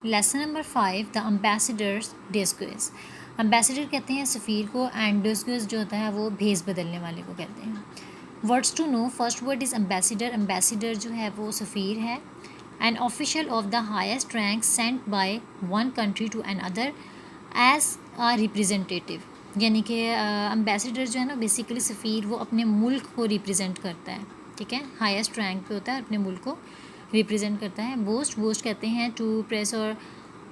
Lesson number 5 دا ambassadors ڈسکوئز. Ambassador کہتے ہیں سفیر کو اینڈ ڈسکوئز جو ہوتا ہے وہ بھیس بدلنے والے کو کہتے ہیں. Words to know. First word is ambassador. Ambassador جو ہے وہ سفیر ہے. An official of the highest rank sent by one country to another as a representative. یعنی کہ امبیسڈر جو ہے نا بیسیکلی سفیر وہ اپنے ملک کو ریپرزینٹ کرتا ہے. ٹھیک ہے, ہائیسٹ رینک پہ ہوتا ہے, اپنے ملک کو ریپرزینٹ کرتا ہے. بوسٹ کہتے ہیں ٹو پریس اور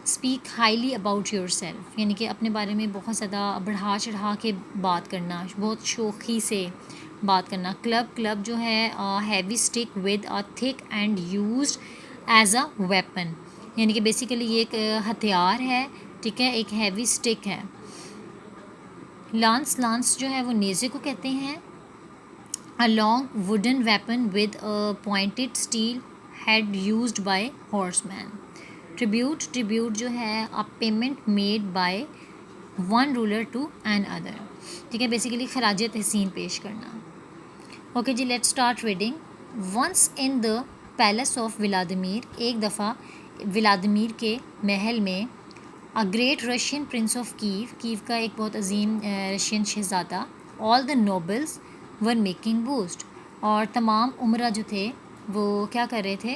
speak highly about your self. یعنی کہ اپنے بارے میں بہت زیادہ بڑھا چڑھا کے بات کرنا, بہت شوخی سے بات کرنا. کلب جو ہے heavy stick with a thick and used as a weapon. یعنی کہ بیسیکلی یہ ایک ہتھیار ہے. ٹھیک ہے, ایک ہیوی اسٹک ہے. لانس جو ہے وہ نیزے کو کہتے ہیں. A long wooden weapon with a pointed steel head used by horsemen. Tribute جو ہے a payment made by one ruler to another. ٹھیک ہے, بیسیکلی خراج تحسین پیش کرنا. اوکے جی, let start reading. Once in the palace of Vladimir. ایک دفعہ ولادیمیر کے محل میں. A great Russian prince of کیو کا ایک بہت عظیم رشین شہزادہ. All the nobles were making boast. اور تمام امراء جو تھے وہ کیا کر رہے تھے,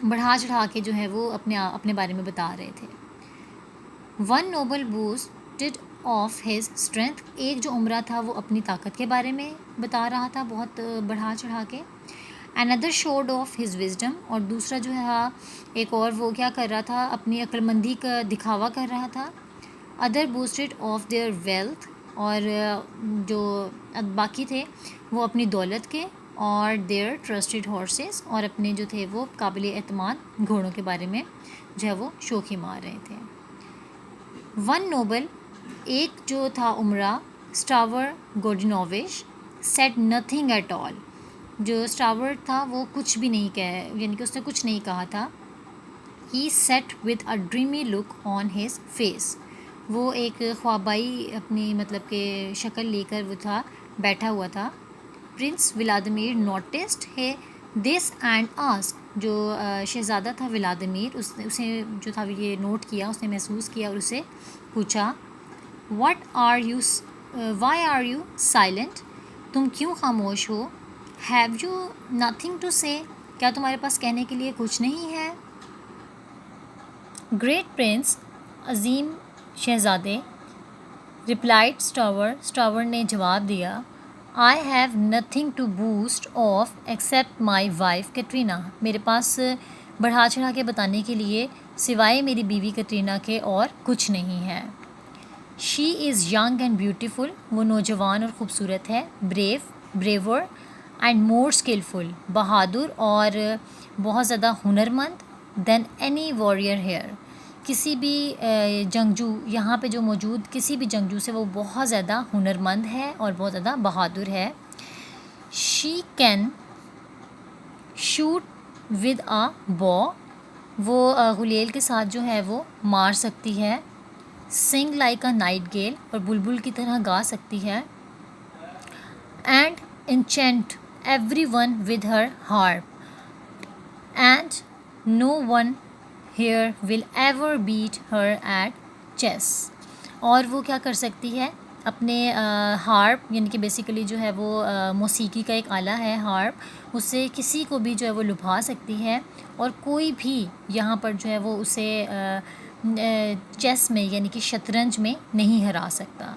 بڑھا چڑھا کے جو ہے وہ اپنے بارے میں بتا رہے تھے. One noble boasted of his strength. ایک جو امراء تھا وہ اپنی طاقت کے بارے میں بتا رہا تھا بہت بڑھا چڑھا کے. Another showed of his wisdom. اور دوسرا جو ہے ایک اور وہ کیا کر رہا تھا, اپنی عقل مندی کا دکھاوا کر رہا تھا. Other boasted of their wealth. اور جو باقی تھے وہ اپنی دولت کے, اور their trusted horses. اور اپنے جو تھے وہ قابل اعتماد گھوڑوں کے بارے میں جو ہے وہ شوخی مار رہے تھے. One noble. ایک جو تھا امرا اسٹاور گوڈینوویش said nothing at all. جو اسٹاور تھا وہ کچھ بھی نہیں کہا, یعنی کہ اس نے کچھ نہیں کہا تھا. He sat with a dreamy look on his face. وہ ایک خوابائی اپنی مطلب کہ شکل لے کر وہ تھا, بیٹھا ہوا تھا. Prince Vladimir noticed this and asked. جو شہزادہ تھا ولادیمیر اسے جو تھا یہ نوٹ کیا, اس نے محسوس کیا اور اسے پوچھا why are you silent. تم کیوں خاموش ہو. have you nothing to say. کیا تمہارے پاس کہنے کے لیے کچھ نہیں ہے. گریٹ پرنس عظیم شہزادے. replied اسٹاور نے جواب دیا. I have nothing to boast of except my wife Katrina. میرے پاس بڑھا چڑھا کے بتانے کے لیے سوائے میری بیوی کٹرینا کے اور کچھ نہیں ہے. She is young and beautiful. وہ نوجوان اور خوبصورت ہے. braver and more skillful. بہادر اور بہت زیادہ ہنرمند. than any warrior here. کسی بھی جنگجو یہاں پہ جو موجود کسی بھی جنگجو سے وہ بہت زیادہ ہنرمند ہے اور بہت زیادہ بہادر ہے. She can shoot with a bow. وہ غلیل کے ساتھ جو ہے وہ مار سکتی ہے. sing like a nightingale. اور بلبل کی طرح گا سکتی ہے. and enchant everyone with her harp. and no one here will ever beat her at chess. اور وہ کیا کر سکتی ہے, اپنے ہارپ یعنی کہ بیسیکلی جو ہے وہ موسیقی کا ایک آلہ ہے ہارپ, اس سے کسی کو بھی جو ہے وہ لبھا سکتی ہے, اور کوئی بھی یہاں پر جو ہے وہ اسے چیس میں یعنی کہ شطرنج میں نہیں ہرا سکتا.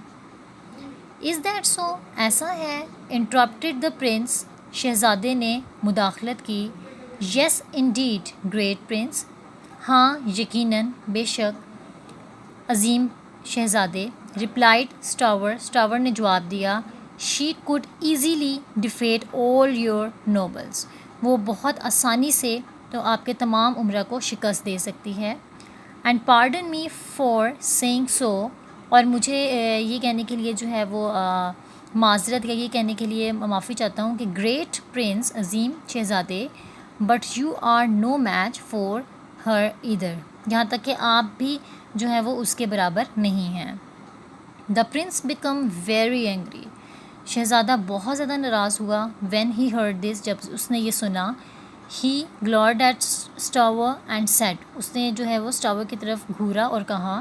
Is that so. ایسا ہے. انٹرپٹیڈ دا پرنس. شہزادے نے مداخلت کی. یس انڈیڈ گریٹ پرنس. ہاں یقیناً بے شک عظیم شہزادے. ریپلائڈ اسٹاور نے جواب دیا. She could easily defeat all your nobles. وہ بہت آسانی سے تو آپ کے تمام امراء کو شکست دے سکتی ہے. And pardon me for saying so. اور مجھے یہ کہنے کے لیے جو ہے وہ معذرت یا یہ کہنے کے لیے معافی چاہتا ہوں کہ گریٹ پرنس عظیم شہزادے. But you are no match for her either. یہاں تک کہ آپ بھی جو ہے وہ اس کے برابر نہیں ہیں. دا پرنس بیکم ویری اینگری. شہزادہ بہت زیادہ ناراض ہوا. When he heard this. جب اس نے یہ سنا. ہی گلورڈ ایٹ اسٹاور اینڈ سیٹ، اس نے جو ہے وہ اسٹاور کی طرف گھورا اور کہا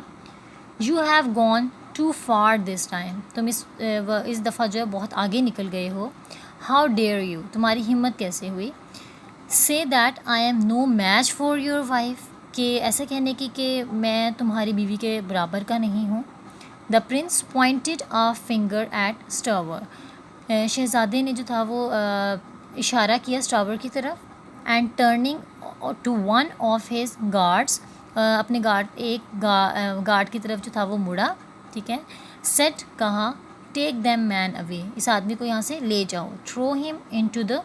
you have gone too far this time, تم اس دفعہ جو ہے بہت آگے نکل گئے ہو. ہاؤ ڈیئر یو، تمہاری ہمت کیسے ہوئی. سے that I am know match for your wife, کہ ایسا کہنے کی کہ میں تمہاری بیوی کے برابر کا نہیں ہوں. The prince pointed a finger at Stavor, شہزادے نے جو تھا وہ اشارہ کیا اسٹاور کی طرف. And turning to one of his guards, اپنے ایک گارڈ کی طرف جو تھا وہ مڑا. ٹھیک ہے. سیٹ، کہا ٹیک دیم مین اوے، اس آدمی کو یہاں سے لے جاؤ. تھرو ہم ان ٹو دا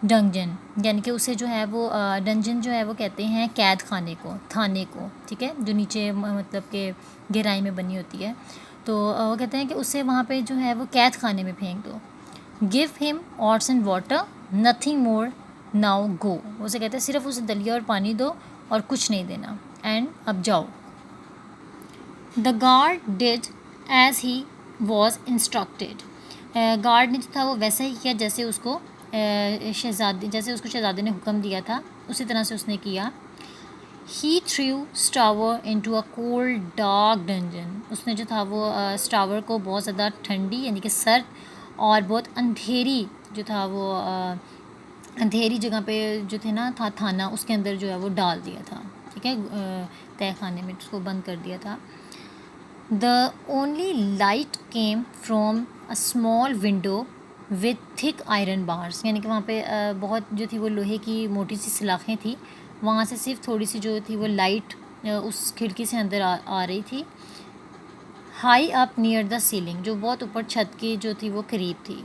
ڈنجن، یعنی کہ اسے جو ہے وہ ڈنجن جو ہے وہ کہتے ہیں قید خانے کو، تھانے کو. ٹھیک ہے، جو نیچے مطلب کہ گہرائی میں بنی ہوتی ہے. تو وہ کہتے ہیں کہ اسے وہاں پہ جو ہے وہ قید خانے میں پھینک دو. Give him oats and water nothing more now go, اسے کہتے ہیں صرف اسے دلیا اور پانی دو اور کچھ نہیں دینا، اینڈ اب جاؤ. The guard did as he was instructed, guard نے جو تھا وہ ویسا ہی کیا جیسے اس کو شہزادے نے حکم دیا تھا، اسی طرح سے اس نے کیا. He threw Stavor into a cold dark dungeon, اس نے جو تھا وہ اسٹاور کو بہت زیادہ ٹھنڈی یعنی کہ سرد اور بہت اندھیری جو تھا وہ اندھیری جگہ پہ جو تھے نا تھانہ، اس کے اندر جو ہے وہ ڈال دیا تھا. ٹھیک ہے، تہہ خانے میں اس کو بند کر دیا تھا. The only light came from a small window with تھک آئرن بارس، یعنی کہ وہاں پہ بہت جو تھی وہ لوہے کی موٹی سی سلاخیں تھیں، وہاں سے صرف تھوڑی سی جو تھی وہ لائٹ اس کھڑکی سے اندر آ رہی تھی. High up near the ceiling, جو بہت اوپر چھت کی جو تھی وہ قریب تھی.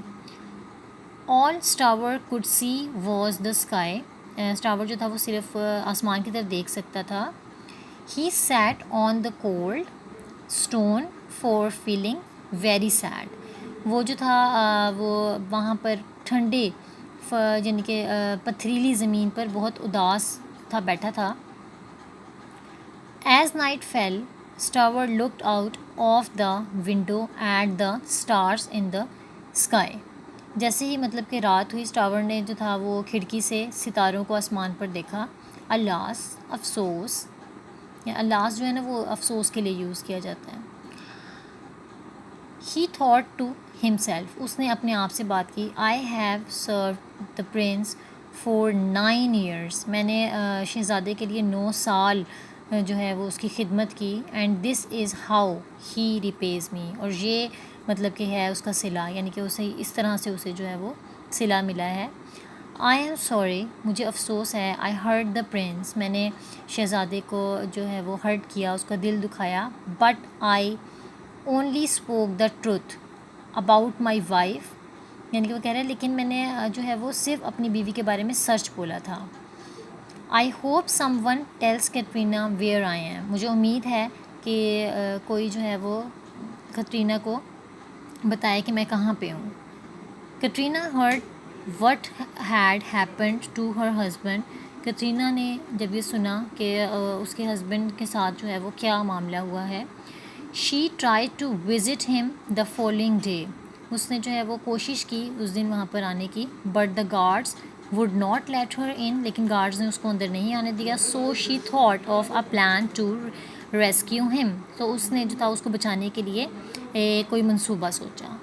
All Stavor could see was the sky, Stavor جو تھا وہ صرف آسمان کی طرف دیکھ سکتا تھا. He sat on the cold stone for feeling very sad, وہ جو تھا وہ وہاں پر ٹھنڈے یعنی کہ پتھریلی زمین پر بہت اداس تھا، بیٹھا تھا. As night fell Stavor looked out of the window at the stars in the sky, جیسے ہی مطلب کہ رات ہوئی اسٹاور نے جو تھا وہ کھڑکی سے ستاروں کو آسمان پر دیکھا. الاس، افسوس، یا الاس جو ہے نا وہ افسوس کے لیے یوز کیا جاتا ہے. ہی تھاٹ ٹو ہمسیلف، اس نے اپنے آپ سے بات کی. I have served the prince for 9 years، میں نے شہزادے کے لیے 9 سال جو ہے وہ اس کی خدمت کی. And this is how he repays me, اور یہ مطلب کہ ہے اس کا صلہ، یعنی کہ اسے اس طرح سے اسے جو ہے وہ صلہ ملا ہے. آئی ایم سوری، مجھے افسوس ہے. آئی ہرٹ دا پرنس، میں نے شہزادے کو جو ہے وہ ہرٹ کیا، اس کا دل دکھایا. But I only spoke the truth about my wife, یعنی کہ وہ کہہ رہے ہیں لیکن میں نے جو ہے وہ صرف اپنی بیوی کے بارے میں سچ بولا تھا. I hope someone tells Katrina where I am, مجھے امید ہے کہ کوئی جو ہے وہ کٹرینا کو بتائے کہ میں کہاں پہ ہوں. Katrina heard what had happened to her husband, Katrina نے جب یہ سنا کہ اس کے ہسبینڈ کے ساتھ جو ہے وہ کیا معاملہ ہوا ہے. شی ٹرائی ٹو وزٹ ہم دا فالوئنگ ڈے، اس نے جو ہے وہ کوشش کی اس دن وہاں پر آنے کی. But the guards would not let her in, لیکن گارڈز نے اس کو اندر نہیں آنے دیا. So she thought of a plan to rescue him, تو اس نے جو تھا اس کو بچانے کے لیے کوئی منصوبہ سوچا.